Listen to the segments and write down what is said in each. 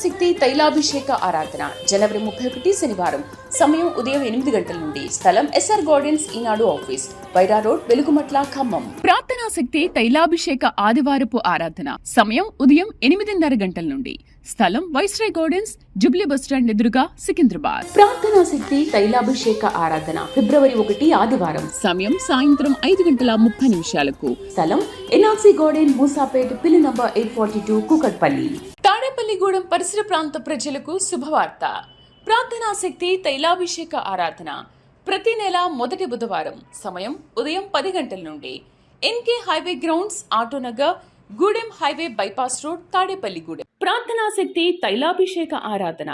శక్తి తైలాభిషేక ఆరాధన జనవరి 31 శనివారం. సమయం ఉదయం 8 గంటల నుండి. స్థలం ఎస్ఆర్ గార్డెన్స్, ఈనాడు ఆఫీస్, వైరా రోడ్, వెలుగుమట్ల, ఖమ్మం. ప్రార్థనా శక్తి తైలాభిషేక ఆదివారపు ఆరాధన సమయం ఉదయం 8:30 గంటల నుండి. స్థలం వైస్రాయ్ గార్డెన్స్, జుబ్లీ బస్టాండ్ ఎదురుగా, సికింద్రాబాద్. ప్రార్థనా శక్తి తైలాభిషేక ఆరాధన ఫిబ్రవరి 1 ఆదివారం. సమయం సాయంత్రం 5:30 స్థలం ఎన్ఆర్సీ గార్డెన్, మూసాపేట్, పిల్లి నంబర్ 842, కూకట్పల్లి. తాడేపల్లిగూడెం పరిసర ప్రాంత ప్రజలకు శుభవార్త. ప్రార్థనా శక్తి తైలాభిషేక ఆరాధన ప్రతి నెల మొదటి బుధవారం. సమయం ఉదయం 10 గంటల నుండి. NK highway grounds, Autonagar, Gudem highway bypass road, Tadepalligudem. ప్రార్థనా శక్తి తైలాభిషేక ఆరాధన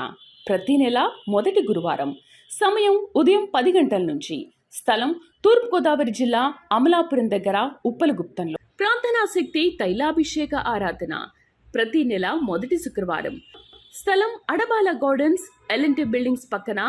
ప్రతి నెల మొదటి గురువారం. సమయం ఉదయం 10 గంటల నుంచి. స్థలం తూర్పుగోదావరి జిల్లా, అమలాపురం దగ్గర, ఉప్పలగుప్తంలో. ప్రార్థనా శక్తి తైలాభిషేక ఆరాధన ప్రతి నెల మొదటి శుక్రవారం. స్థలం అడబాల గార్డెన్స్, ఎల్ఎన్టీ బిల్డింగ్స్ పక్కన,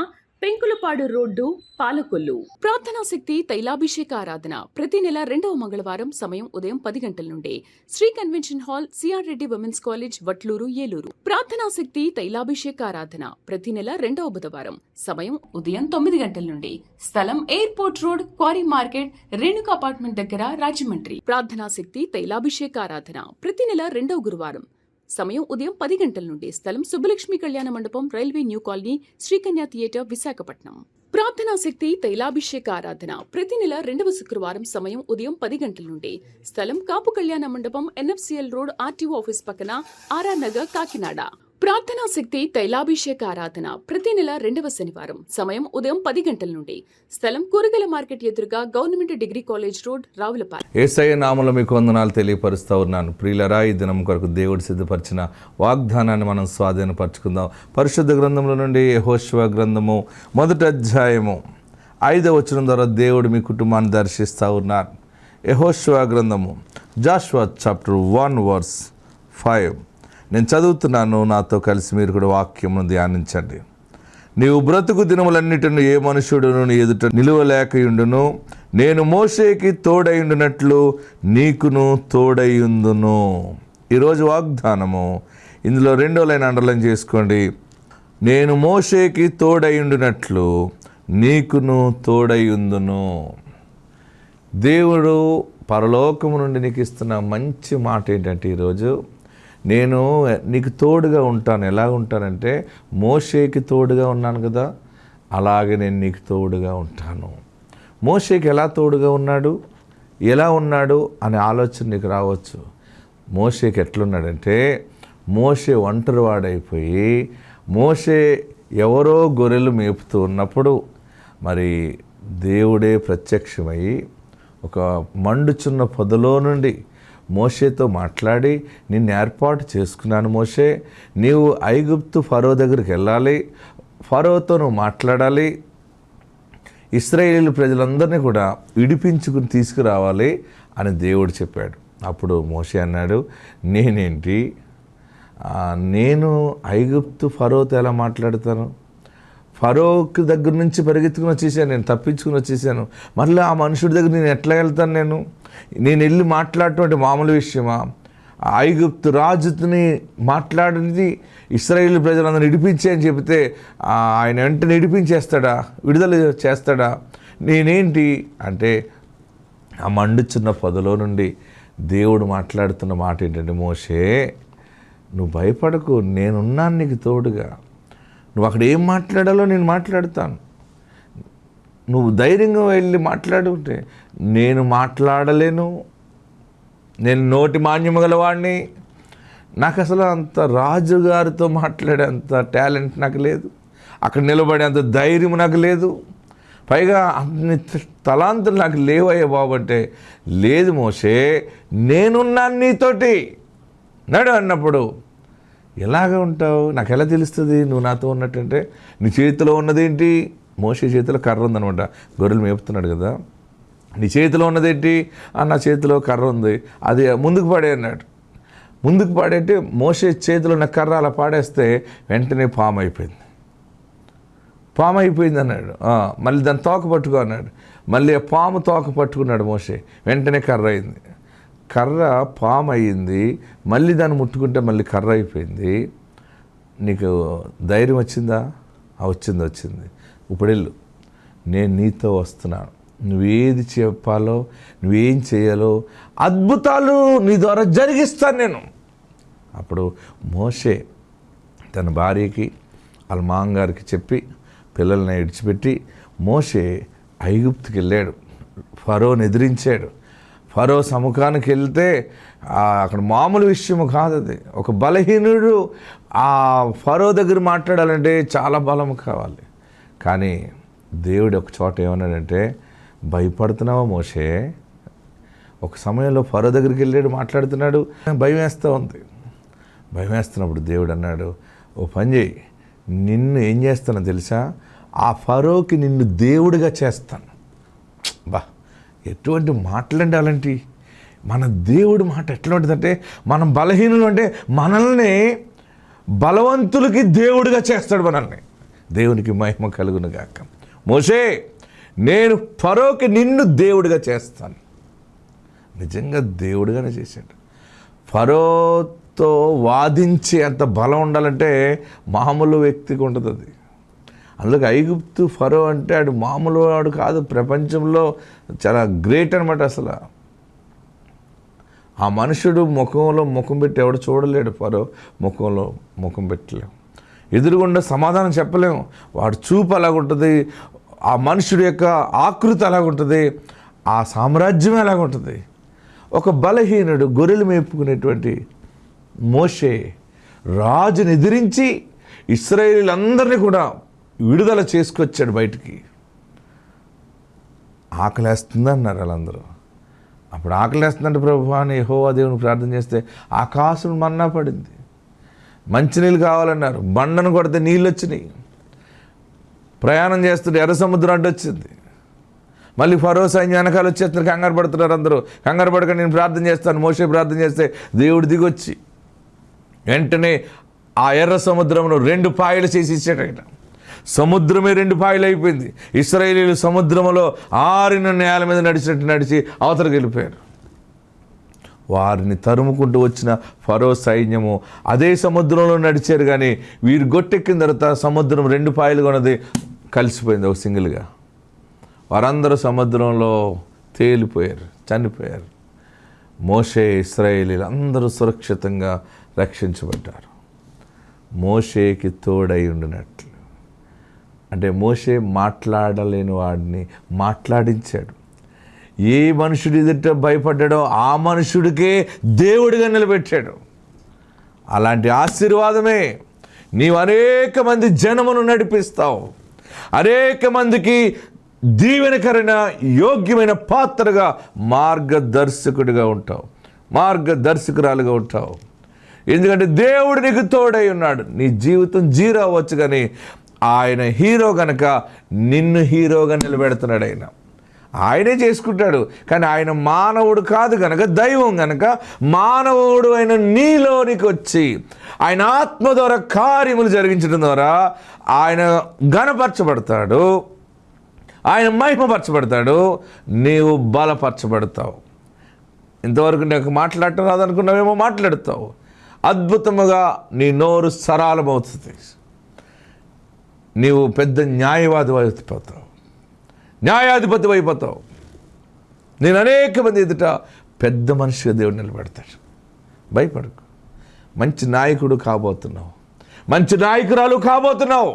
పెంకులపాడు రోడ్డు, పాలకొల్లు. ప్రార్థనా శక్తి తైలాభిషేక ఆరాధన ప్రతి నెల 2వ మంగళవారం. సమయం ఉదయం 10 గంటల నుండి. Sri convention hall, CR Reddy women's college, Vatluru, Eluru. ప్రార్థనా శక్తి తైలాభిషేక ఆరాధన ప్రతి నెల 2వ బుధవారం. సమయం ఉదయం 9 గంటల నుండి. స్థలం airport road, quarry market, Renuka apartment దగ్గర, రాజమండ్రి. ప్రార్థనా శక్తి తైలాభిషేక ఆరాధన ప్రతి నెల 2వ గురువారం. సమయం ఉదయం 10 గంటల నుండి. స్థలం సుబ్బలక్ష్మి కళ్యాణ మండపం, railway new colony, Sri Kanya theatre, Visakhapatnam. ప్రార్థనా శక్తి తైలాభిషేక ఆరాధన ప్రతి నెల 2వ శుక్రవారం. సమయం ఉదయం 10 గంటల నుండి. స్థలం కాపు కళ్యాణ మండపం, ఎన్ఎఫ్సిఎల్ రోడ్, ఆర్టీఓ ఆఫీస్ పక్కన, ఆర్ఆర్ నగర్, కాకినాడ. ప్రార్థనా శక్తి తైలాభిషేక ఆరాధన ప్రతి నెల 2వ శనివారం. సమయం ఉదయం 10 గంటల నుండి. స్థలం కూరగాయల మార్కెట్ ఎదురుగా, government degree college road, Ravulapalem. Yesayya నామములో మీకు వందనాలు తెలియపరుస్తూ ఉన్నాను. ప్రియులరా, ఈ దినం కొరకు దేవుడు సిద్ధపరిచిన వాగ్దానాన్ని మనం స్వాధీనపరచుకుందాం. పరిశుద్ధ గ్రంథంలో నుండి యెహోషువ గ్రంథము 1వ అధ్యాయము 5వ వచనం ద్వారా దేవుడు మీ కుటుంబాన్ని దర్శిస్తూ ఉన్నారు. యెహోషువ గ్రంథము, జాషువా చాప్టర్ 1 verse 5. నేను చదువుతున్నాను, నాతో కలిసి మీరు కూడా వాక్యమును ధ్యానించండి. నీవు బ్రతుకు దినములన్నిటిని ఏ మనుషుడును నీ ఎదుట నిలువలేకయుండును, నేను మోషేకి తోడైండునట్లు నీకును తోడైయుందును. ఈరోజు వాగ్దానము, ఇందులో 2వ లైన్ అండర్లైన్ చేసుకోండి. నేను మోషేకి తోడైండునట్లు నీకును తోడైయుందును. దేవుడు పరలోకము నుండి నీకు ఇస్తున్న మంచి మాట ఏంటంటే, ఈరోజు నేను నీకు తోడుగా ఉంటాను. ఎలా ఉంటానంటే, మోషేకి తోడుగా ఉన్నాను కదా, అలాగే నేను నీకు తోడుగా ఉంటాను. మోషేకి ఎలా తోడుగా ఉన్నాడు, ఎలా ఉన్నాడు అనే ఆలోచన నీకు రావచ్చు. మోషేకి ఎట్లున్నాడంటే, మోషే ఒంటరివాడైపోయి, మోషే ఎవరో గొర్రెలు మేపుతూ ఉన్నప్పుడు మరి దేవుడే ప్రత్యక్షమై ఒక మండుచున్న పొదలో నుండి మోషేతో మాట్లాడి, నిన్ను ఏర్పాటు చేసుకున్నాను మోషే, నీవు ఐగుప్తు ఫరో దగ్గరికి వెళ్ళాలి, ఫరోతో నువ్వు మాట్లాడాలి, ఇశ్రాయేలు ప్రజలందరినీ కూడా విడిపించుకుని తీసుకురావాలి అని దేవుడు చెప్పాడు. అప్పుడు మోషే అన్నాడు, నేనేంటి, నేను ఐగుప్తు ఫరోతో ఎలా మాట్లాడతాను? ఫరోకి దగ్గర నుంచి పరిగెత్తుకుని వచ్చేసాను, నేను తప్పించుకుని వచ్చేసాను. మళ్ళీ ఆ మనుషుడి దగ్గర నేను ఎట్లా వెళ్తాను? నేను వెళ్ళి మాట్లాడటం మామూలు విషయమా? ఐగుప్తు రాజుని మాట్లాడింది ఇశ్రాయేలు ప్రజలందరూ విడిపించే అని చెబితే ఆయన వెంటనే విడిపించేస్తాడా, విడుదల చేస్తాడా? నేనేంటి అంటే, ఆ మండుచున్న పొదలో నుండి దేవుడు మాట్లాడుతున్న మాట ఏంటంటే, మోషే నువ్వు భయపడకు, నేనున్నాను నీకు తోడుగా. నువ్వు అక్కడ ఏం మాట్లాడాలో నేను మాట్లాడతాను. నువ్వు ధైర్యంగా వెళ్ళి మాట్లాడుకుంటే, నేను మాట్లాడలేను, నేను నోటి మాన్యము గలవాడిని, నాకు అసలు అంత రాజుగారితో మాట్లాడే అంత టాలెంట్ నాకు లేదు, అక్కడ నిలబడే అంత ధైర్యం నాకు లేదు, పైగా అన్ని తలాంతులు నాకు లేవయ్యా బాబు అంటే, లేదు మోషే, నేనున్నాను నీతోటి నడు అన్నప్పుడు ఎలాగ ఉంటావు? నాకు ఎలా తెలుస్తుంది నువ్వు నాతో ఉన్నట్టంటే? నీ చేతిలో ఉన్నదేంటి? మోషే చేతిలో కర్ర ఉందనమాట, గొర్రెలు మేపుతున్నాడు కదా. నీ చేతిలో ఉన్నదేంటి? నా చేతిలో కర్ర ఉంది, అది ముందుకు పాడే అన్నాడు. ముందుకు పాడేంటే మోషే చేతిలో ఉన్న కర్ర అలా పాడేస్తే వెంటనే పాము అయిపోయింది అన్నాడు. మళ్ళీ దాన్ని తోక పట్టుకో అన్నాడు. మళ్ళీ పాము తోక పట్టుకున్నాడు మోషే, వెంటనే కర్ర అయింది. కర్ర పాము అయ్యింది, మళ్ళీ దాన్ని ముట్టుకుంటే మళ్ళీ కర్ర అయిపోయింది. నీకు ధైర్యం వచ్చిందా? వచ్చింది. ఇప్పుడు వెళ్ళు, నేను నీతో వస్తున్నాను. నువ్వేది చెప్పాలో, నువ్వేం చేయాలో అద్భుతాలు నీ ద్వారా జరిగిస్తాను నేను. అప్పుడు మోషే తన భార్యకి వాళ్ళ మామగారికి చెప్పి పిల్లల్ని విడిచిపెట్టి మోషే ఐగుప్తుకి వెళ్ళాడు. ఫరోని ఎదిరించాడు. ఫరో సముఖానికి వెళ్తే అక్కడ మామూలు విషయం కాదు అది. ఒక బలహీనుడు ఆ ఫరో దగ్గర మాట్లాడాలంటే చాలా బలం కావాలి. కానీ దేవుడు ఒక చోట ఏమన్నాడంటే, భయపడుతున్నావా మోషే? ఒక సమయంలో ఫరో దగ్గరికి వెళ్ళాడు, మాట్లాడుతున్నాడు, భయం వేస్తూ ఉంది. భయం వేస్తున్నప్పుడు దేవుడు అన్నాడు, ఓ పని చేయి, నిన్ను ఏం చేస్తానో తెలుసా? ఆ ఫరోకి నిన్ను దేవుడిగా చేస్తాను. బా, ఎటువంటి మాటలంటే అలాంటి మన దేవుడి మాట ఎట్లా ఉంటుందంటే, మనం బలహీనులు అంటే మనల్ని బలవంతులకి దేవుడిగా చేస్తాడు మనల్ని. దేవునికి మహిమ కలుగును గాక. మోషే, నేను ఫరోకి నిన్ను దేవుడిగా చేస్తాను. నిజంగా దేవుడిగానే చేశాడు. ఫరోతో వాదించే అంత బలం ఉండాలంటే మామూలు వ్యక్తికి ఉంటుంది అది. అందులో ఐగుప్తు ఫరో అంటే ఆడు మామూలు వాడు కాదు, ప్రపంచంలో చాలా గ్రేట్ అనమాట. అసలు ఆ మనుషుడు ముఖంలో ముఖం పెట్టి ఎవడు చూడలేడు. ఫరో ముఖంలో ముఖం పెట్టలేము, ఎదురుగుండా సమాధానం చెప్పలేము. వాడు చూపు అలాగుంటుంది, ఆ మనుషుడి యొక్క ఆకృతి అలాగుంటుంది, ఆ సామ్రాజ్యం ఎలాగుంటుంది. ఒక బలహీనుడు గొర్రెలు మేపుకునేటువంటి మోషే రాజుని ఎదిరించి ఇశ్రాయేలీలందరినీ కూడా విడుదల చేసుకొచ్చాడు బయటికి. ఆకలేస్తుంది అన్నారు వాళ్ళందరూ. అప్పుడు ఆకలేస్తుందంటే ప్రభు అని యెహోవా దేవుని ప్రార్థన చేస్తే ఆకాశం మన్నా పడింది. మంచినీళ్ళు కావాలన్నారు, బండను కొడితే నీళ్ళు వచ్చినాయి. ప్రయాణం చేస్తుంటే ఎర్ర సముద్రం అడ్డు వచ్చింది. మళ్ళీ ఫరో సైన్యం వెనకాల వచ్చేస్తున్నారు, కంగారు పడుతున్నారు అందరూ. కంగారు పడక నేను ప్రార్థన చేస్తాను, మోషే ప్రార్థన చేస్తే దేవుడు దిగొచ్చి వెంటనే ఆ ఎర్ర సముద్రంలో 2 పాయలు చేసి ఇచ్చాడట. సముద్రమే 2 పాయలు అయిపోయింది. ఇశ్రాయేలీలు సముద్రంలో ఆరిన నేల మీద నడిచినట్టు నడిచి అవతలకు వెళ్ళిపోయారు. వారిని తరుముకుంటూ వచ్చిన ఫరో సైన్యము అదే సముద్రంలో నడిచారు. కానీ వీరు గొట్టెక్కిన తర్వాత సముద్రం 2 పాయలుగా ఉన్నది కలిసిపోయింది ఒక సింగిల్గా. వారందరూ సముద్రంలో తేలిపోయారు, చనిపోయారు. మోషే ఇశ్రాయేలీలు అందరూ సురక్షితంగా రక్షించబడ్డారు. మోషేకి తోడై ఉండినట్లు. అంటే మోషే మాట్లాడలేని వాడిని మాట్లాడించాడు. ఏ మనుషుడి ఎదుట భయపడ్డాడో ఆ మనుషుడికే దేవుడిగా నిలబెట్టాడు. అలాంటి ఆశీర్వాదమే నీవు అనేక మంది జనమును నడిపిస్తావు. అనేక మందికి దీవెనకరమైన యోగ్యమైన పాత్రగా మార్గదర్శకుడిగా ఉంటావు, మార్గదర్శకురాలుగా ఉంటావు. ఎందుకంటే దేవుడు నీకు తోడై ఉన్నాడు. నీ జీవితం జీరో అవ్వచ్చు, కానీ ఆయన హీరో గనక నిన్ను హీరోగా నిలబెడుతున్నాడు. ఆయనే చేసుకుంటాడు. కానీ ఆయన మానవుడు కాదు గనక, దైవం గనక మానవుడు అయిన నీలోనికి వచ్చి ఆయన ఆత్మ ద్వారా కార్యములు జరిగించడం ద్వారా ఆయన ఘనపరచబడతాడు, ఆయన మహిమపరచబడతాడు, నీవు బలపరచబడతావు. ఇంతవరకు నాకు మాట్లాడటం రాదనుకున్నావేమో మాట్లాడతావు. అద్భుతముగా నీ నోరు సరళమవుతుంది. నీవు పెద్ద న్యాయవాది అయిపోతావు, న్యాయాధిపతి అయిపోతావు. నేను అనేక మంది ఎదుట పెద్ద మనిషిగా దేవుడు నిలబెడతాడు. భయపడకు. మంచి నాయకుడు కాబోతున్నావు, మంచి నాయకురాలు కాబోతున్నావు.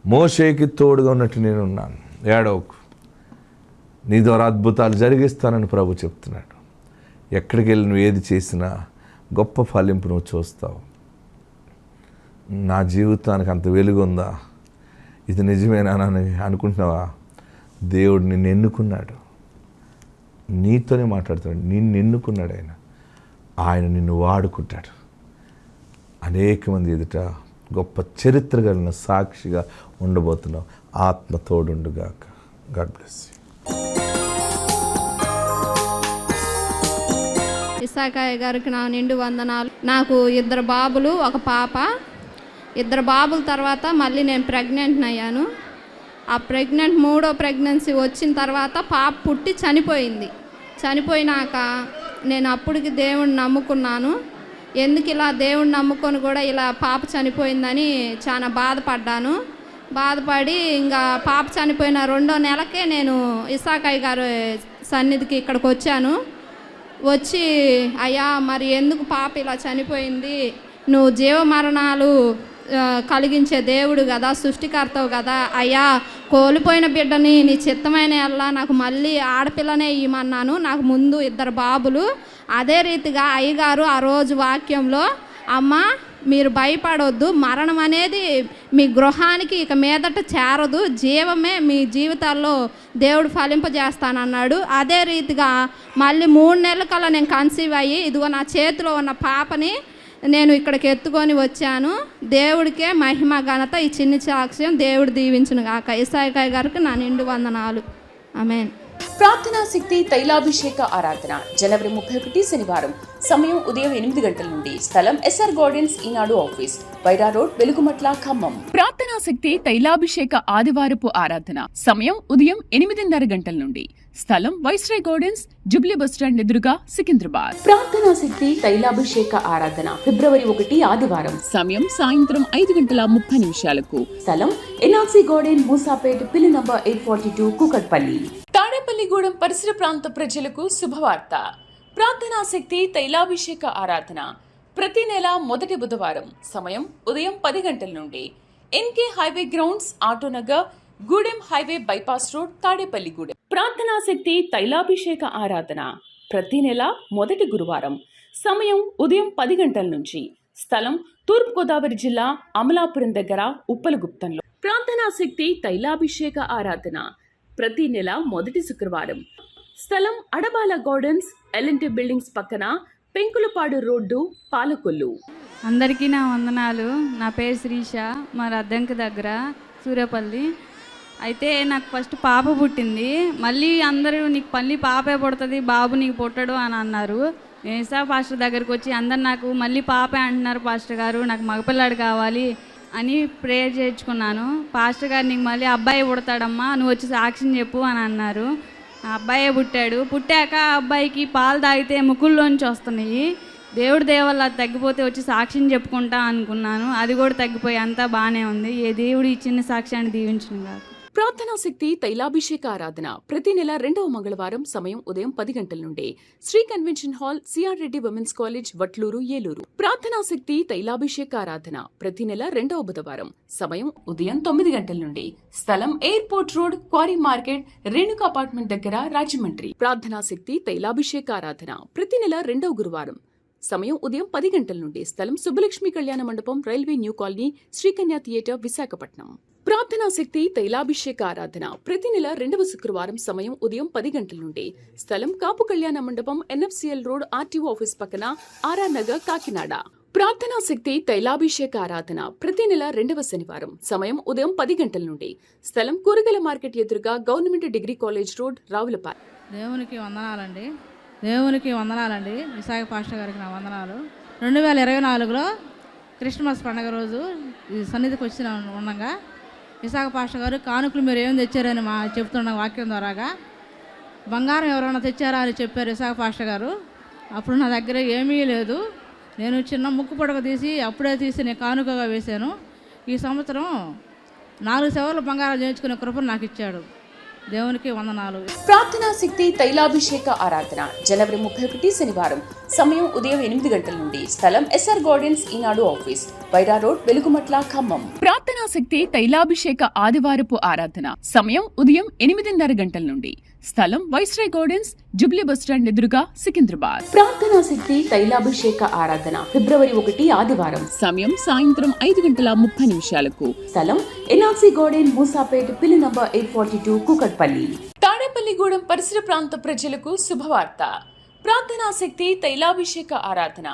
మోషేకి తోడుగా ఉన్నట్టు నేనున్నాను. ఏడవకు, నీ ద్వారా అద్భుతాలు జరిగిస్తానని ప్రభు చెప్తున్నాడు. ఎక్కడికి వెళ్ళి నువ్వు ఏది చేసినా గొప్ప ఫలింపు నువ్వు చూస్తావు. నా జీవితానికి అంత వెలుగుందా, ఇది నిజమేనా అని అనుకుంటున్నావా? దేవుడు నిన్ను ఎన్నుకున్నాడు, నీతోనే మాట్లాడుతున్నాడు. నిన్ను ఎన్నుకున్నాడు ఆయన నిన్ను వాడుకుంటాడు. అనేక మంది ఎదుట గొప్ప చరిత్ర కలిగిన సాక్షిగా ఉండబోతున్నావు. ఆత్మ తోడుండుగాక. God bless you. ఇసాకాయ గారికి నా నిండు వందనాలు. నాకు 2 బాబులు, 1 పాప. 2 బాబుల తర్వాత మళ్ళీ నేను ప్రెగ్నెంట్ అయ్యాను. ఆ ప్రెగ్నెంట్ 3వ ప్రెగ్నెన్సీ వచ్చిన తర్వాత పాప పుట్టి చనిపోయింది. చనిపోయినాక నేను అప్పటికి దేవుడిని నమ్ముకున్నాను. ఎందుకు ఇలా దేవుడిని నమ్ముకొని కూడా ఇలా పాప చనిపోయిందని చాలా బాధపడి ఇంకా పాప చనిపోయిన 2వ నెలకే నేను ఇసాకయ్య గారు సన్నిధికి ఇక్కడికి వచ్చి అయ్యా మరి ఎందుకు పాప ఇలా చనిపోయింది, నువ్వు జీవమరణాలు కలిగించే దేవుడు కదా, సృష్టికర్తవు కదా, అయ్యా కోల్పోయిన బిడ్డని నీ చిత్తమైన ఎలా నాకు మళ్ళీ ఆడపిల్లనే ఇవ్వమన్నాను. నాకు ముందు 2 బాబులు. అదే రీతిగా అయ్యగారు ఆ రోజు వాక్యంలో, అమ్మ మీరు భయపడొద్దు, మరణం అనేది మీ గృహానికి ఇక మీదట చేరదు, జీవమే మీ జీవితాల్లో దేవుడు ఫలింపజేస్తానన్నాడు. అదే రీతిగా మళ్ళీ 3 నెలల కల్లా నేను కన్సీవ్ అయ్యి ఇదిగో నా చేతిలో ఉన్న పాపని నేను ఇక్కడికి ఎత్తుకొని వచ్చాను. దేవుడికే మహిమ ఘనత. ఈ చిన్ని సాక్ష్యం దేవుడు దీవించును గాక. ఇసాకయ్య గారికి నా నిండు వందనాలు. ఆమేన్. ప్రార్థనా శక్తి తైలాభిషేక ఆరాధన జనవరి 31 శనివారం. సమయం ఉదయం 8 గంటల నుండి. స్థలం ఎస్ఆర్ గార్డెన్స్ ఈనాడు ఆఫీస్, వైరా రోడ్, వెలుగుమట్ల, ఖమ్మం. ప్రార్థనా శక్తి తైలాభిషేక ఆదివారపు ఆరాధన సమయం ఉదయం 8:30 గంటల నుండి. స్థలం వైస్రాయ్ గార్డెన్స్, జుబ్లీ బస్టాండ్ ఎదురుగా, సికింద్రాబాద్. ప్రార్థనా శక్తి తైలాభిషేక ఆరాధన ఫిబ్రవరి 1 ఆదివారం. సమయం సాయంత్రం 5:30 స్థలం ఎన్ఆర్సీ గార్డెన్, మూసాపేట్, పిల్లి నంబర్ 842, కూకట్పల్లి. తాడేపల్లిగూడెం పరిసర ప్రాంత ప్రజలకు శుభవార్త. ప్రార్థనా శక్తి తైలాభిషేక ఆరాధన ప్రతి నెల మొదటి బుధవారం. సమయం ఉదయం 10 గంటల నుండి. NK highway grounds, Autonagar, Gudem highway bypass road, Tadepalligudem. ప్రార్థనా శక్తి తైలాభిషేక ఆరాధన ప్రతి నెల మొదటి గురువారం. సమయం ఉదయం 10 గంటల నుంచి. స్థలం తూర్పుగోదావరి జిల్లా, అమలాపురం దగ్గర, ఉప్పలగుప్తంలో. ప్రార్థనా శక్తి తైలాభిషేక ఆరాధన ప్రతి నెల మొదటి శుక్రవారం. స్థలం అడబాల గార్డెన్స్, ఎల్ఎన్టీ బిల్డింగ్స్ పక్కన, పెంకులపాడు రోడ్డు, పాలకొల్లు. అందరికీ నా వందనాలు. నా పేరు శ్రీష, మా అద్దంకి దగ్గర, సూర్యపల్లి. అయితే నాకు ఫస్ట్ పాప పుట్టింది. మళ్ళీ అందరూ నీకు మళ్ళీ పాపే పుడుతుంది, బాబు నీకు పుట్టడు అని అన్నారు. ఏసా పాస్టర్ దగ్గరికి వచ్చి అందరు నాకు మళ్ళీ పాపే అంటున్నారు పాస్టర్ గారు, నాకు మగపిల్లాడు కావాలి అని ప్రేయర్ చేయించుకున్నాను. పాస్టర్ గారు నీకు మళ్ళీ అబ్బాయి పుడతాడమ్మా, నువ్వు వచ్చి సాక్ష్యం చెప్పు అని అన్నారు. ఆ అబ్బాయే పుట్టాడు. పుట్టాక ఆ అబ్బాయికి పాలు తాగితే ముక్కుల్లోంచి వస్తున్నాయి. దేవుడి దేవల్ల తగ్గిపోతే వచ్చి సాక్ష్యం చెప్పుకుంటా అనుకున్నాను. అది కూడా తగ్గిపోయి అంతా బాగానే ఉంది. ఏ దేవుడు ఇచ్చిన సాక్ష్యాన్ని దీవించును కాదు. ప్రార్థనా శక్తి తైలాభిషేక ఆరాధన ప్రతి నెల 2వ మంగళవారం. సమయం ఉదయం 10 గంటల నుండి. Sri convention hall, CR Reddy women's college, Vatluru, Eluru. ప్రార్థనా శక్తి తైలాభిషేక ఆరాధన ప్రతి నెల 2వ బుధవారం. సమయం ఉదయం 9 గంటల నుండి. స్థలం airport road, quarry market, Renuka apartment దగ్గర, రాజమండ్రి. ప్రార్థనా శక్తి తైలాభిషేక ఆరాధన ప్రతి నెల 2వ గురువారం. సమయం ఉదయం 10 గంటల నుండి. స్థలం సుబ్బలక్ష్మి కళ్యాణ మండపం, railway new colony, Sri Kanya theatre, Visakhapatnam. ప్రార్థనా శక్తి తైలాభిషేక ఆరాధన ప్రతి నెల 2వ శుక్రవారం. సమయం ఉదయం 10 గంటల నుండి. స్థలం కాపు కళ్యాణ మండపం, ఎన్ఎఫ్సిఎల్ రోడ్, ఆర్టీఓ ఆఫీస్ పక్కన, ఆర్ఆర్ నగర్, కాకినాడ. ప్రార్థనా శక్తి తైలాభిషేక ఆరాధన ప్రతి నెల 2వ శనివారం. సమయం ఉదయం 10 గంటల నుండి. స్థలం కూరగాయల మార్కెట్ ఎదురుగా, government degree college road, Ravulapalem. దేవునికి వందనాలండి. విశాఖ పాస్టర్ గారికి నా వందనాలు. 2024లో క్రిస్మస్ పండుగ రోజు ఈ సన్నిధికి వచ్చిన ఉండగా విశాఖ పాస్టర్ గారు కానుకలు మీరు ఏం తెచ్చారని చెప్తున్న వాక్యం ద్వారాగా బంగారం ఎవరైనా తెచ్చారా అని చెప్పారు విశాఖ పాస్టర్ గారు. అప్పుడు నా దగ్గర ఏమీ లేదు. నేను చిన్న ముక్కు పొడక అప్పుడే తీసి నేను కానుకగా వేశాను. ఈ సంవత్సరం 4 సేవలు బంగారం చేయించుకునే కృపను నాకు ఇచ్చాడు. దేవునికి వందనాలు. ప్రార్థనా శక్తి తైలాభిషేక ఆరాధన జనవరి 31 శనివారం. సమయం ఉదయం 8 గంటల నుండి. స్థలం ఎస్ఆర్ గార్డెన్స్ ఈనాడు ఆఫీస్, వైరా రోడ్, వెలుగుమట్ల, ఖమ్మం. ప్రార్థనా శక్తి తైలాభిషేక ఆదివారపు ఆరాధన సమయం ఉదయం 8:30 గంటల నుండి. స్థలం వైస్రాయ్ గార్డెన్స్, జుబ్లీ బస్టాండ్ ఎదురుగా, సికింద్రాబాద్. ప్రార్థనా శక్తి తైలాభిషేక ఆరాధన ఫిబ్రవరి 1 ఆదివారం. సమయం సాయంత్రం 5:30. స్థలం ఎన్ఆర్సీ గార్డెన్, మూసాపేట్, పిల్లి నంబర్ 842, కూకట్పల్లి. తాడేపల్లిగూడెం పరిసర ప్రాంత ప్రజలకు శుభవార్త. ప్రార్థనా శక్తి తైలాభిషేక ఆరాధన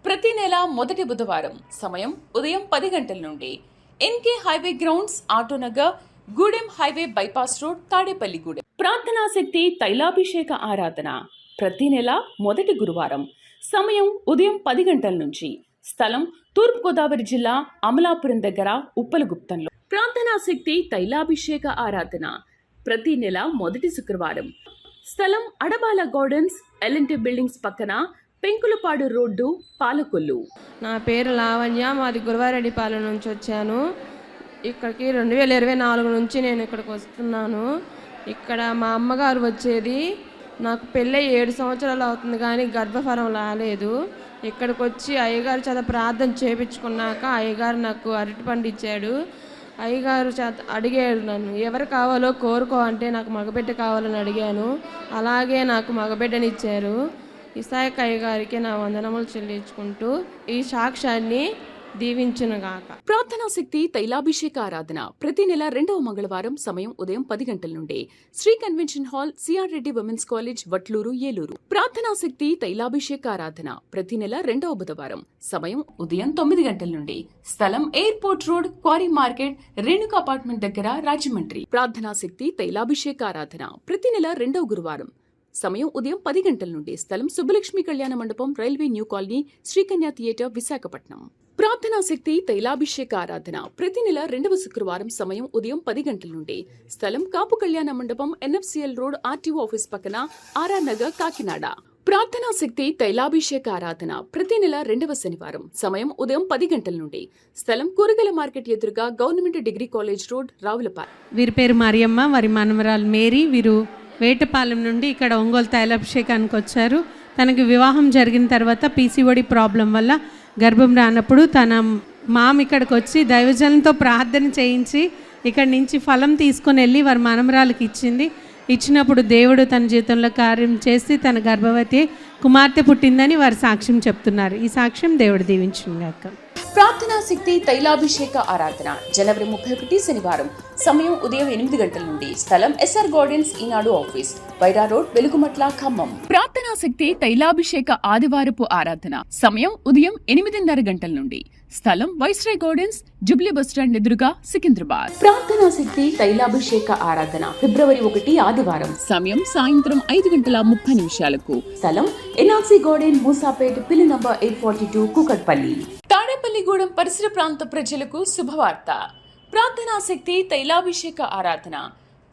ప్రతి నెల మొదటి బుధవారం. సమయం ఉదయం 10 గంటల నుండి. NK highway grounds, Autonagar, Gudem highway bypass road, Tadepalligudem. ప్రార్థనా శక్తి తైలాభిషేక ఆరాధన ప్రతి నెల మొదటి గురువారం. సమయం ఉదయం 10 గంటల నుంచి. స్థలం తూర్పుగోదావరి జిల్లా, అమలాపురం దగ్గర, ఉప్పలగుప్తంలో. ప్రార్థనా శక్తి తైలాభిషేక ఆరాధన ప్రతి నెల మొదటి శుక్రవారం. స్థలం అడబాల గార్డెన్స్, ఎల్ఎన్టీ బిల్డింగ్స్ పక్కన, పెంకులపాడు రోడ్డు, పాలకొల్లు. నా పేరు లావణ్య, మాది గురవారెడ్డిపాలెం నుంచి వచ్చాను. ఇక్కడికి 2024 నుంచి నేను ఇక్కడికి వస్తున్నాను. ఇక్కడ మా అమ్మగారు వచ్చేది. నాకు పెళ్ళై 7 సంవత్సరాలు అవుతుంది కానీ గర్భఫలం రాలేదు. ఇక్కడికి వచ్చి అయ్యగారు చేత ప్రార్థన చేయించుకున్నాక అయ్యగారు నాకు అరటిపండు ఇచ్చాడు. అయ్యగారు చేత అడిగాడు నన్ను, ఎవరు కావాలో కోరుకో అంటే నాకు మగబిడ్డ కావాలని అడిగాను. అలాగే నాకు మగబిడ్డని ఇచ్చారు. ఇసాయక్ అయ్యగారికి నా వందనములు చెల్లించుకుంటూ ఈ సాక్ష్యాన్ని దీవించునుగాక. ప్రార్థనా శక్తి తైలాభిషేక ఆరాధన ప్రతి నెల 2వ మంగళవారం సమయం ఉదయం 10 గంటల నుండి Sri convention hall, CR Reddy women's college, Vatluru, Eluru. ప్రార్థనా శక్తి తైలాభిషేక ఆరాధన ప్రతి నెల 2వ బుధవారం సమయం ఉదయం 9 గంటల నుండి స్థలం airport road, quarry market, Renuka apartment దగ్గర, రాజమండ్రి. ప్రార్థనా శక్తి తైలాభిషేక ఆరాధన ప్రతి నెల 2వ గురువారం సమయం ఉదయం 10 గంటల నుండి స్థలం సుబ్బలక్ష్మి కళ్యాణ మండపం, railway new colony, Srikanya theatre, Visakhapatnam. ప్రార్థనా శక్తి తైలాభిషేక ఆరాధన ప్రతి నెల 2వ శుక్రవారం సమయం ఉదయం 10 గంటల నుండి స్థలం కాపు కళ్యాణ మండపం, ఎన్ఎఫ్సిఎల్ రోడ్, ఆర్టీఓ ఆఫీస్ పక్కన, ఆర్ఆర్ నగర్, కాకినాడ. ప్రార్థనా శక్తి తైలాభిషేక ఆరాధన ప్రతి నెల 2వ శనివారం సమయం ఉదయం 10 గంటల నుండి స్థలం కూరగాయల మార్కెట్ ఎదురుగా, government degree college road, Ravulapalem. వీరి పేరు మరియమ్మ, వారి మనవరాలు మేరీ. వీరు వేటపాలెం నుండి ఇక్కడ ఒంగోలు తైలాభిషేకానికి వచ్చారు. తనకి వివాహం జరిగిన తర్వాత పీసీఓడి ప్రాబ్లం వల్ల గర్భం రానప్పుడు తన మామ ఇక్కడికి వచ్చి దైవజనంతో ప్రార్థన చేయించి ఇక్కడి నుంచి ఫలం తీసుకొని వెళ్ళి వారి మనమరాలకి ఇచ్చినప్పుడు దేవుడు తన జీవితంలో కార్యం చేసి తన గర్భవతి కుమార్తె పుట్టిందని వారు సాక్ష్యం చెప్తున్నారు. ఈ సాక్ష్యం దేవుడు దీవించుగాక. ప్రార్థనా శక్తి తైలాభిషేక ఆరాధన జనవరి 31 శనివారం సమయం ఉదయం 8 గంటల నుండి స్థలం ఎస్ఆర్ గార్డెన్స్, ఈనాడు ఆఫీస్, వైరా రోడ్, వెలుగుమట్ల, ఖమ్మం. ప్రార్థనా శక్తి తైలాభిషేక ఆదివారపు ఆరాధన సమయం ఉదయం 8:30 గంటల నుండి స్థలం వైస్రాయ్ గార్డెన్స్, జుబ్లీ బస్టాండ్ ఎదురుగా, సికింద్రాబాద్. ప్రార్థనా శక్తి తైలాభిషేక ఆరాధన ఫిబ్రవరి 1 ఆదివారం సమయం సాయంత్రం 5:30 స్థలం ఎన్ఆర్సీ గార్డెన్, మూసాపేట్, పిల్లి నంబర్ 842, కూకట్పల్లి. తాడేపల్లిగూడెం పరిసర ప్రాంత ప్రజలకు శుభవార్త. ప్రార్థనా శక్తి తైలాభిషేక ఆరాధన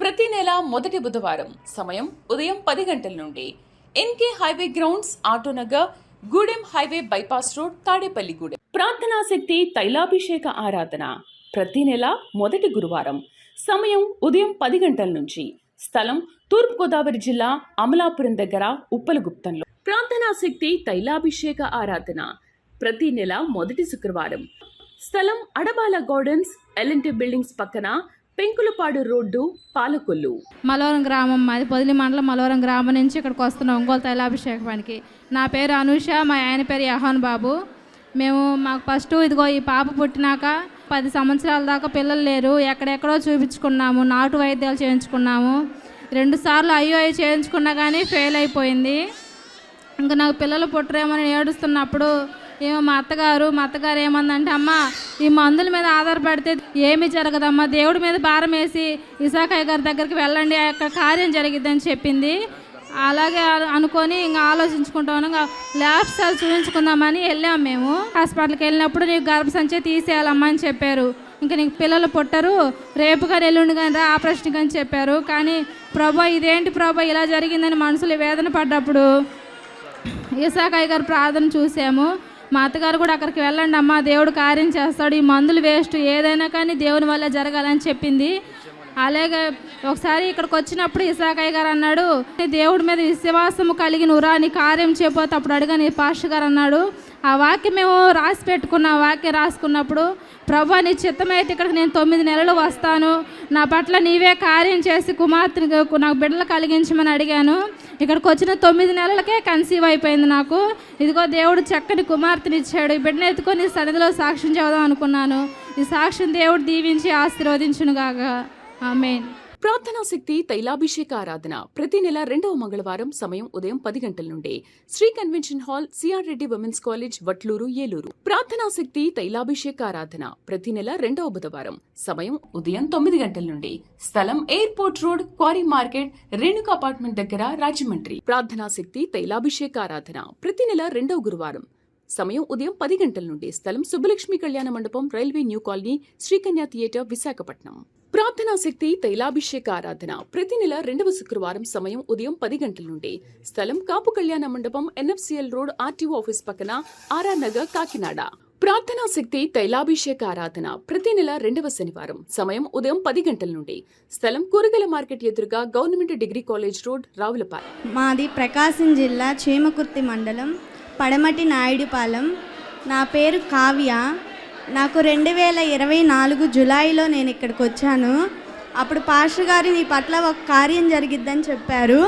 ప్రతి నెల మొదటి బుధవారం సమయం ఉదయం 10 గంటల నుండి NK highway grounds, Autonagar, Gudem highway bypass road, Tadepalligudem. ప్రార్థనా శక్తి తైలాభిషేక ఆరాధన ప్రతి నెల మొదటి గురువారం సమయం ఉదయం 10 గంటల నుంచి స్థలం తూర్పుగోదావరి జిల్లా, అమలాపురం దగ్గర, ఉప్పలగుప్తంలో. ప్రార్థనా శక్తి తైలాభిషేక ఆరాధన ప్రతి నెల మొదటి శుక్రవారం స్థలం అడబాల గార్డెన్స్, ఎల్ఎన్టీ బిల్డింగ్స్ పక్కన, పెంకులపాడు రోడ్డు, పాలకొల్లు. మలవరం గ్రామం, మాది పొదిలి మండలం మలవరం గ్రామం నుంచి ఇక్కడికి వస్తున్నాం ఒంగోలు తైలాభిషేకానికి. నా పేరు అనూష, మా ఆయన పేరు యహాన్ బాబు. మాకు ఫస్ట్ ఇదిగో ఈ పాప పుట్టినాక 10 సంవత్సరాల దాకా పిల్లలు లేరు. ఎక్కడెక్కడో చూపించుకున్నాము, నాటు వైద్యాలు చేయించుకున్నాము. 2 సార్లు ఐఓఐ చేయించుకున్నా కానీ ఫెయిల్ అయిపోయింది. ఇంకా నాకు పిల్లలు పుట్టరేమని ఏడుస్తున్నప్పుడు మా అత్తగారు ఏమందంటే, అమ్మ ఈ మందుల మీద ఆధారపడితే ఏమీ జరగదమ్మా, దేవుడి మీద భారం వేసి ఇసాకయ్య గారి దగ్గరికి వెళ్ళండి, అక్కడ కార్యం జరిగిద్దని చెప్పింది. అలాగే అనుకొని ఇంకా ఆలోచించుకుంటాను, ఇంకా లాస్ట్ సార్ చూపించుకుందామని వెళ్ళాము. మేము హాస్పిటల్కి వెళ్ళినప్పుడు నీకు గర్భసంచి తీసేయాలమ్మా అని చెప్పారు. ఇంకా నీకు పిల్లలు పుట్టరు, రేపు కానీ ఎల్లుండి కానీ రా ఆపరేషన్ కానీ చెప్పారు. కానీ ప్రభా ఇదేంటి ప్రభా ఇలా జరిగిందని మనసులో వేదన పడ్డప్పుడు ఇసాకయ్య గారు ప్రార్థన చూసాము. మా అత్తగారు కూడా అక్కడికి వెళ్ళండి అమ్మా, దేవుడు కార్యం చేస్తాడు, ఈ మందులు వేస్ట్, ఏదైనా కానీ దేవుని వల్ల జరగాలని చెప్పింది. అలాగే ఒకసారి ఇక్కడికి వచ్చినప్పుడు ఇసాకయ్య గారు అన్నాడు, దేవుడి మీద విశ్వాసము కలిగి నువ్వురా, నీ కార్యం చేయకపోతే అప్పుడు అడిగాను పాస్టర్ గారు అన్నాడు. ఆ వాక్యం మేము రాసి పెట్టుకున్న వాక్యం రాసుకున్నప్పుడు, ప్రభా నీ చిత్తమైతే ఇక్కడికి నేను 9 నెలలు వస్తాను, నా పట్ల నీవే కార్యం చేసి కుమార్తెని నాకు బిడ్డలు కలిగించమని అడిగాను. ఇక్కడికి వచ్చిన 9 నెలలకే కన్సీవ్ అయిపోయింది నాకు. ఇదిగో దేవుడు చక్కని కుమార్తెని ఇచ్చాడు. ఈ బిడ్డను ఎత్తుకొని సన్నిధిలో సాక్ష్యం చెబుదాం అనుకున్నాను. ఈ సాక్ష్యం దేవుడు దీవించి ఆశీర్వదించునుగాక. ఆమేన్. ప్రార్థనా శక్తి తైలాభిషేక ఆరాధన ప్రతి నెల 2వ మంగళవారం సమయం ఉదయం 10 గంటల నుండి Sri convention hall, CR Reddy women's college, Vatluru, Eluru. ప్రార్థనా శక్తి తైలాభిషేక ఆరాధన ప్రతి నెల 2వ బుధవారం సమయం ఉదయం 9 గంటల నుండి స్థలం airport road, quarry market, Renuka apartment దగ్గర, రాజమండ్రి. ప్రార్థనా శక్తి తైలాభిషేక ఆరాధన ప్రతి నెల 2వ గురువారం సమయం ఉదయం 10 గంటల నుండి స్థలం సుబ్బలక్ష్మి కళ్యాణ మండపం, railway new colony, Srikanya theatre, Visakhapatnam. ప్రార్థనా శక్తి తైలాభిషేక ఆరాధన ప్రతి నెల 2వ శుక్రవారం సమయం ఉదయం 10 గంటల నుండి. స్థలం కాపు కళ్యాణ మండపం, NFCL రోడ్, RTO ఆఫీస్ పక్కన, RR నగర్, కాకినాడ. ప్రార్థనా శక్తి తైలాభిషేక ఆరాధన ప్రతి నెల 2వ శనివారం సమయం ఉదయం 10 గంటల నుండి. స్థలం కూరగాయల మార్కెట్ ఎదురుగా government degree college road, Ravulapalem. మాది ప్రకాశం జిల్లా చీమకుర్తి మండలం, పడమటి నాయుడుపాలెం. నా పేరు కావ్య. నాకు 2024 జులైలో నేను ఇక్కడికి వచ్చాను. అప్పుడు పాస్టర్ గారు నీ పట్ల ఒక కార్యం జరిగిద్దని చెప్పారు.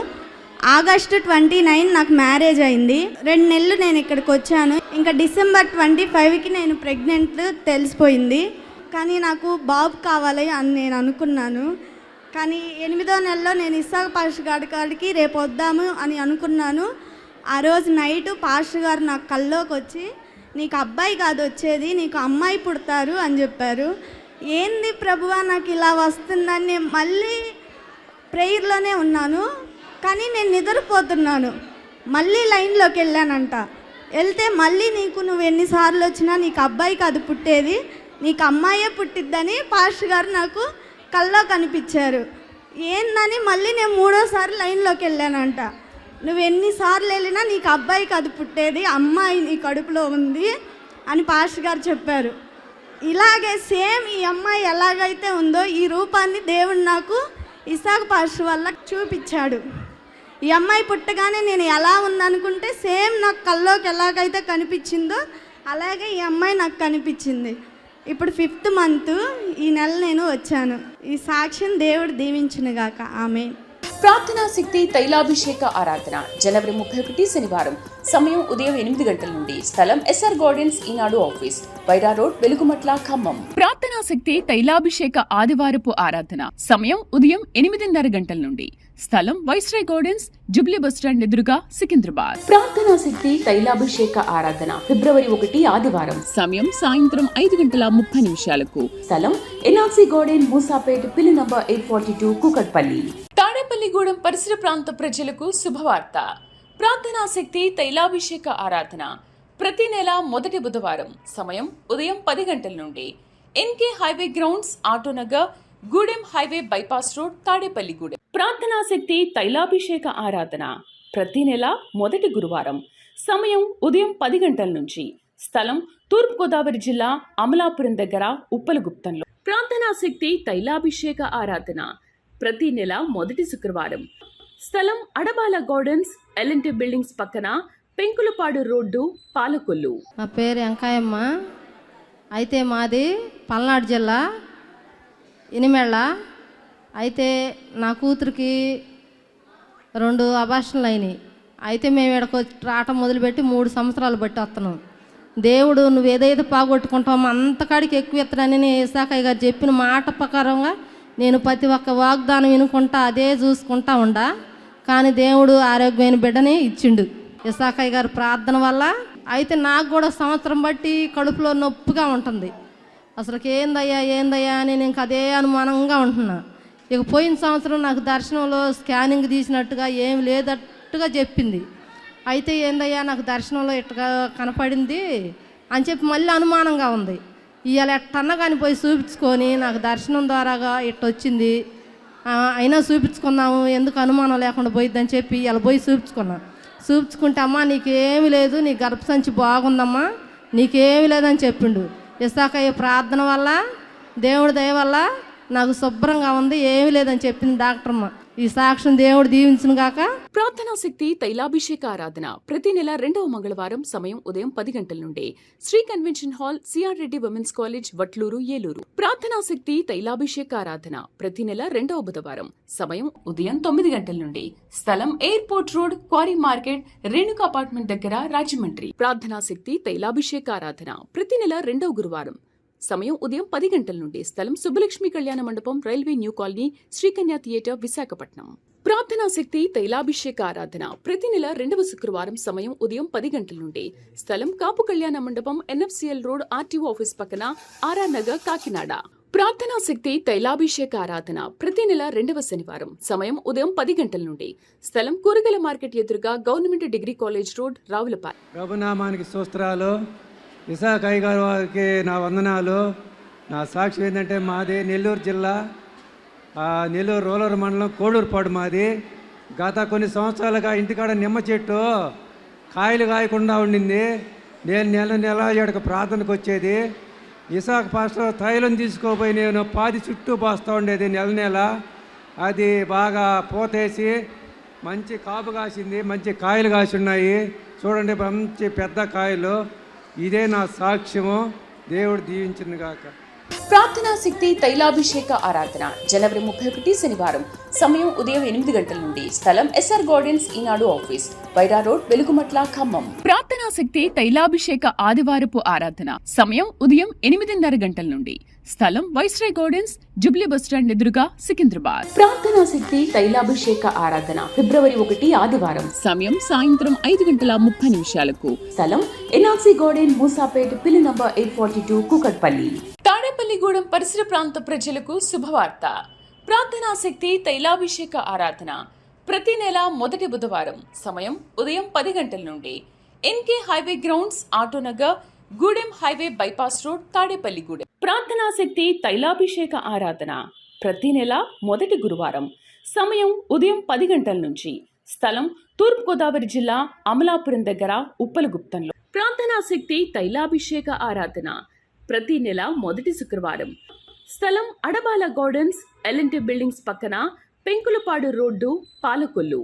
ఆగస్టు 29 నాకు మ్యారేజ్ అయింది. 2 నెలలు నేను ఇక్కడికి వచ్చాను. ఇంకా డిసెంబర్ 25కి నేను ప్రెగ్నెంట్ తెలిసిపోయింది. కానీ నాకు బాబు కావాలి అని నేను అనుకున్నాను. కానీ 8వ నెలలో నేను ఇస్సాక పాస్టర్ గారి కాడికి రేపు వద్దాము అని అనుకున్నాను. ఆ రోజు నైటు పాస్టర్ గారు నాకు కల్లోకి వచ్చి, నీకు అబ్బాయి కాదు వచ్చేది, నీకు అమ్మాయి పుడతారు అని చెప్పారు. ఏంది ప్రభువా నాకు ఇలా వస్తుందని నేను మళ్ళీ ప్రేయర్లోనే ఉన్నాను. కానీ నేను నిద్రపోతున్నాను. మళ్ళీ లైన్లోకి వెళ్ళానంట. వెళ్తే మళ్ళీ నువ్వు ఎన్నిసార్లు వచ్చినా నీకు అబ్బాయి కాదు పుట్టేది, నీకు అమ్మాయే పుట్టిద్దని పాస్టర్ గారు నాకు కల్లో కనిపించారు. ఏందని మళ్ళీ నేను 3వసారి లైన్లోకి వెళ్ళానంట. నువ్వు ఎన్నిసార్లు వెళ్ళినా నీకు అబ్బాయి కాదు పుట్టేది, అమ్మాయి నీ కడుపులో ఉంది అని పాస్టర్ గారు చెప్పారు. ఇలాగే సేమ్ ఈ అమ్మాయి ఎలాగైతే ఉందో ఈ రూపాన్ని దేవుడు నాకు ఇసాక పాస్టర్ వల్ల చూపించాడు. ఈ అమ్మాయి పుట్టగానే నేను ఎలా ఉందనుకుంటే సేమ్ నాకు కల్లోకి ఎలాగైతే కనిపించిందో అలాగే ఈ అమ్మాయి నాకు కనిపించింది. ఇప్పుడు 5th మంత్ ఈ నెల నేను వచ్చాను. ఈ సాక్ష్యం దేవుడు దీవించునుగాక. ఆమేన్. ప్రార్థనా శక్తి తైలాభిషేక ఆరాధన జనవరి 31 శనివారం సమయం ఉదయం 8 గంటల నుండి. స్థలం SR గార్డెన్స్, ఈనాడు ఆఫీస్, వైరా రోడ్, వెలుగుమట్ల, ఖమ్మం. ప్రార్థనా శక్తి తైలాభిషేక ఆదివారపు ఆరాధన సమయం ఉదయం 8:30 గంటల నుండి. స్థలం వైస్రాయ్ గార్డెన్స్, జుబ్లీ బస్టాండ్ ఎదురుగా, సికింద్రాబాద్. ప్రార్థనా శక్తి తైలాభిషేక ఆరాధన ఫిబ్రవరి 1 ఆదివారం సమయం సాయంత్రం 5:30 స్థలం NRC గార్డెన్, మూసాపేట్, పిల్లి నంబర్ 842, కూకట్పల్లి. తాడేపల్లిగూడెం పరిసర ప్రాంత ప్రజలకు శుభవార్త. ప్రార్థనా శక్తి తైలాభిషేక ఆరాధన ప్రతి నెల మొదటి బుధవారం సమయం ఉదయం 10 గంటల నుండి. NK highway grounds, Autonagar, Gudem highway bypass road, Tadepalligudem. ప్రార్థనా శక్తి తైలాభిషేక ఆరాధన ప్రతి నెల మొదటి గురువారం సమయం ఉదయం 10 గంటల నుంచి. స్థలం తూర్పుగోదావరి జిల్లా, అమలాపురం దగ్గర, ఉప్పలగుప్తంలో. ప్రార్థనా శక్తి తైలాభిషేక ఆరాధన ప్రతి నెల మొదటి శుక్రవారం. స్థలం అడబాల గార్డెన్స్, LNT బిల్డింగ్స్ పక్కన, పెంకులపాడు రోడ్డు, పాలకొల్లు. నా పేరు వెంకాయమ్మ. అయితే మాది పల్నాడు జిల్లా, ఇనిమెళ్ళ. అయితే నా కూతురికి 2 అబార్షన్లు అయినాయి. అయితే మేము ఇక్కడికి రావటం మొదలుపెట్టి 3 సంవత్సరాలు బట్టి వస్తున్నాం. దేవుడు నువ్వు ఏదైతే పోగొట్టుకుంటామో అంతకాడికి ఎక్కువ ఎత్తడని ఇసాకయ్య గారు చెప్పిన మాట ప్రకారంగా నేను ప్రతి ఒక్క వాగ్దానం వినుకుంటా అదే చూసుకుంటా ఉండా. కానీ దేవుడు ఆరోగ్యమైన బిడ్డని ఇచ్చిండు ఇసాకయ్య గారు ప్రార్థన వల్ల. అయితే నాకు కూడా సంవత్సరం బట్టి కడుపులో నొప్పిగా ఉంటుంది. అసలుకి ఏందయ్యా అని నేను అదే అనుమానంగా ఉంటున్నా. ఇక పోయిన సంవత్సరం నాకు దర్శనంలో స్కానింగ్ తీసినట్టుగా ఏం లేదట్టుగా చెప్పింది. అయితే ఏందయ్యా నాకు దర్శనంలో ఇట్టుగా కనపడింది అని చెప్పి మళ్ళీ అనుమానంగా ఉంది. ఇవాళ ఎట్టన్నా కానీ పోయి చూపించుకొని నాకు దర్శనం ద్వారాగా ఇట్టొచ్చింది, అయినా చూపించుకున్నాము ఎందుకు అనుమానం లేకుండా పోయిద్దని చెప్పి ఇలా పోయి చూపించుకుంటే అమ్మా నీకేమీ లేదు, నీ గర్భసంచి బాగుందమ్మా, నీకేమీ లేదని చెప్పిండు. ఇసాకయ్య ప్రార్థన వల్ల, దేవుడి దయ వల్ల నాకు శుభ్రంగా ఉంది, ఏమీ లేదని చెప్పింది డాక్టర్మ్మ. ఈ సాక్ష్యం దేవుడు దీవించును గాక. ప్రార్థనా శక్తి తైలాభిషేక ఆరాధన ప్రతి నెల 2వ మంగళవారం సమయం ఉదయం 10 గంటల నుండి. Sri convention hall, CR Reddy women's college, Vatluru, Eluru. ప్రార్థనా శక్తి తైలాభిషేక ఆరాధన ప్రతి నెల 2వ బుధవారం సమయం ఉదయం 9 గంటల నుండి. స్థలం airport road, quarry market, Renuka apartment దగ్గర, రాజమండ్రి. ప్రార్థనా శక్తి తైలాభిషేక ఆరాధన ప్రతి నెల 2వ గురువారం సమయం ఉదయం 10 గంటల నుండి. స్థలం సుబ్బలక్ష్మి కళ్యాణ మండపం, railway new colony, Sri Kanya theatre, Visakhapatnam. ప్రార్థనా శక్తి తైలాభిషేక ఆరాధన ప్రతి నెల 2వ శుక్రవారం సమయం ఉదయం 10 గంటల నుండి. స్థలం కాపు కళ్యాణ మండపం, NFCL రోడ్, RTO ఆఫీస్ పక్కన, RR నగర్, కాకినాడ. ప్రార్థనా శక్తి తైలాభిషేక ఆరాధన ప్రతి నెల 2వ శనివారం సమయం ఉదయం 10 గంటల నుండి. స్థలం కూరగాయల మార్కెట్ ఎదురుగా, government degree college road, Ravulapalem. ప్రభునామానికి స్తోత్రాలు. ఇసాకయ్య గారి వారికి నా వందనాలు. నా సాక్షి ఏంటంటే మాది నెల్లూరు జిల్లా, నెల్లూరు రూరల్ మండలం కోడూరుపాడు మాది. గత కొన్ని సంవత్సరాలుగా ఇంటికాడ నిమ్మ చెట్టు కాయలు కాయకుండా ఉండింది. నేను నెల ఏడకు ప్రార్థనకు వచ్చేది. ఇసాక్ పాస్టర్ తైలం తీసుకోపోయి నేను పాది చుట్టూ పోస్తూ ఉండేది నెల. అది బాగా పోతేసి మంచి కాపు కాసింది, మంచి కాయలు కాసి ఉన్నాయి. చూడండి, మంచి పెద్ద కాయలు. ఇదే నా సాక్ష్యము. దేవుడు దీవించింది గాక. ప్రార్థనా శక్తి తైలాభిషేక ఆరాధన జనవరి 31 శనివారం. సమయం ఉదయం 8 గంటల నుండి. స్థలం ఎస్ఆర్ గార్డెన్స్ ఈనాడు ఆఫీస్, వైరా రోడ్, వెలుగుమట్ల, ఖమ్మం. ప్రార్థనా శక్తి తైలాభిషేక ఆదివారపు ఆరాధన సమయం ఉదయం 8:30 గంటల నుండి. స్థలం వైస్రాయ్ గార్డెన్స్, జుబ్లీ బస్టాండ్ ఎదురుగా, సికింద్రాబాద్. ప్రార్థనా శక్తి తైలాభిషేక ఆరాధన ఫిబ్రవరి 1 ఆదివారం. సమయం సాయంత్రం 5:30 స్థలం ఎన్ఆర్సీ గార్డెన్, మూసాపేట్, పిల్లి నంబర్ 842, కూకట్పల్లి. తాడేపల్లిగూడెం పరిసర ప్రాంత ప్రజలకు శుభవార్త. ప్రార్థనా శక్తి తైలాభిషేక ఆరాధన ప్రతి నెల మొదటి బుధవారం. సమయం ఉదయం 10 గంటల నుండి. NK highway grounds, Autonagar, Gudem highway bypass road, Tadepalligudem. ప్రార్థనా శక్తి తైలాభిషేక ఆరాధన ప్రతి నెల మొదటి గురువారం. సమయం ఉదయం 10 గంటల నుంచి. స్థలం తూర్పుగోదావరి జిల్లా, అమలాపురం దగ్గర, ఉప్పలగుప్తంలో. ప్రార్థనా శక్తి తైలాభిషేక ఆరాధన ప్రతి నెల మొదటి శుక్రవారం. స్థలం అడబాల గార్డెన్స్, ఎల్ఎన్టీ బిల్డింగ్స్ పక్కన, పెంకులపాడు రోడ్డు, పాలకొల్లు.